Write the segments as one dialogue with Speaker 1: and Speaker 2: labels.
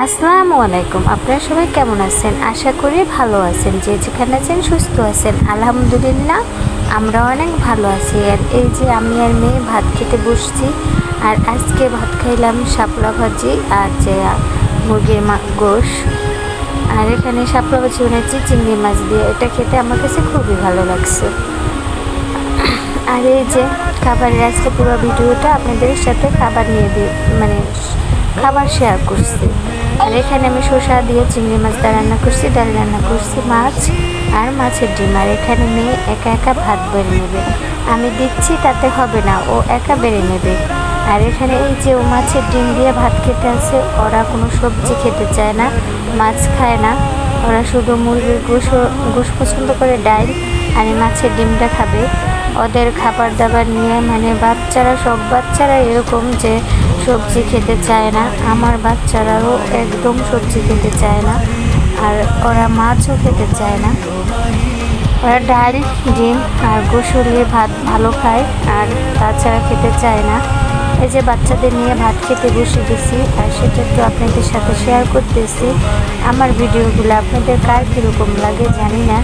Speaker 1: আসসালামু আলাইকুম। আপনারা সবাই কেমন আছেন? আশা করি ভালো আছেন। যে যেখানে আছেন সুস্থ আছেন। আলহামদুলিল্লাহ আমরা অনেক ভালো আছি। আর এই যে আমি আর মেয়ে ভাত খেতে বসছি। আর আজকে ভাত খাইলাম শাপলা ভাজি আর যে মুরগির গোশ। আর এখানে শাপলা ভাজি বানিয়েছি চিংড়ি মাছ দিয়ে। এটা খেতে আমার কাছে খুবই ভালো লাগছে। আর এই যে খাবারের আজকে পুরো ভিডিওটা আপনাদের সাথে খাবার নিয়ে দিয়ে খাবার শেয়ার করছি। আর এখানে আমি শসা দিয়ে চিংড়ি মাছ দিয়ে রান্না করছি, ডাল রান্না করছি, মাছ আর মাছের ডিম। আর এখানে মেয়ে একা একা ভাত বেড়ে নেবে, আমি দিচ্ছি তাতে হবে না, ও একা বেড়ে নেবে। আর এখানে এই যে ও মাছের ডিম দিয়ে ভাত খেতে আছে। ওরা কোনো সবজি খেতে চায় না, মাছ খায় না, ওরা শুধু মুরগির গোশ পছন্দ করে, ডাল আর মাছের ডিমটা খাবে। ওদের খাবার দাবার নিয়ে বাচ্চারা, সব বাচ্চারা এরকম যে সবজি খেতে চায় না। আমার বাচ্চারাও একদম সবজি খেতে চায় না, আর ওরা মাছও খেতে চায় না। ওরা ডাল, ডিম আর গোসলে ভাত ভালো খায়, আর তাছাড়া খেতে চায় না। এই যে বাচ্চাদের নিয়ে ভাত খেতে বসে গেছি, আর সেটা একটু আপনাদের সাথে শেয়ার করতেছি। আমার ভিডিওগুলো আপনাদের কার কীরকম লাগে জানি না।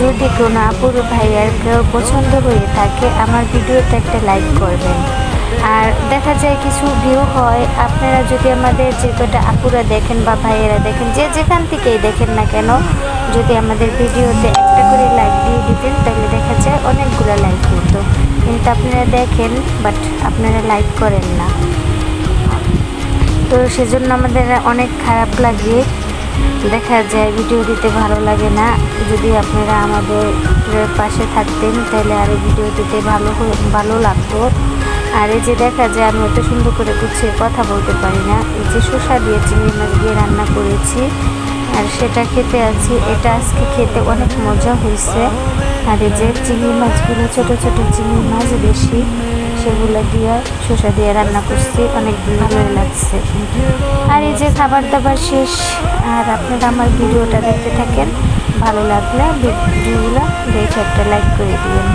Speaker 1: যদি কোনো আপুর ভাইয়ার কেউ পছন্দ হয়ে থাকে আমার ভিডিওতে একটা লাইক করবেন। আর দেখা যায় কিছু ভিউ হয়। আপনারা যদি আমাদের যে কটা আপুরা দেখেন বা ভাইয়েরা দেখেন, যে যেখান থেকেই দেখেন না কেন, যদি আমাদের ভিডিওতে একটা করে লাইক দিয়ে দিতেন তাহলে দেখা যায় অনেকগুলো লাইক হতো। কিন্তু আপনারা দেখেন বাট আপনারা লাইক করেন না, তো সেজন্য আমাদের অনেক খারাপ লাগে। দেখা যায় ভিডিও দিতে ভালো লাগে না। যদি আপনারা আমাদের পাশে থাকতেন তাহলে আরও ভিডিও দিতে ভালো লাগতো। আর এই যে দেখা যায় আমি অত সুন্দর করে গুছিয়ে কথা বলতে পারি না। এই যে শসা দিয়ে চিংড়ি মাছ দিয়ে রান্না করেছি আর সেটা খেতে আছি। এটা আজকে খেতে অনেক মজা হয়েছে। আর এই যে চিংড়ি মাছগুলো, ছোটো ছোটো চিংড়ি মাছ বেশি, সেগুলো দিয়ে শসা দিয়ে রান্না করছি, অনেক ভালোই লাগছে। আর এই যে খাবার দাবার শেষ। আর আপনারা আমার ভিডিওটা দেখতে থাকেন, ভালো লাগলে ভিডিওগুলো দেখে একটা লাইক করে দিবেন।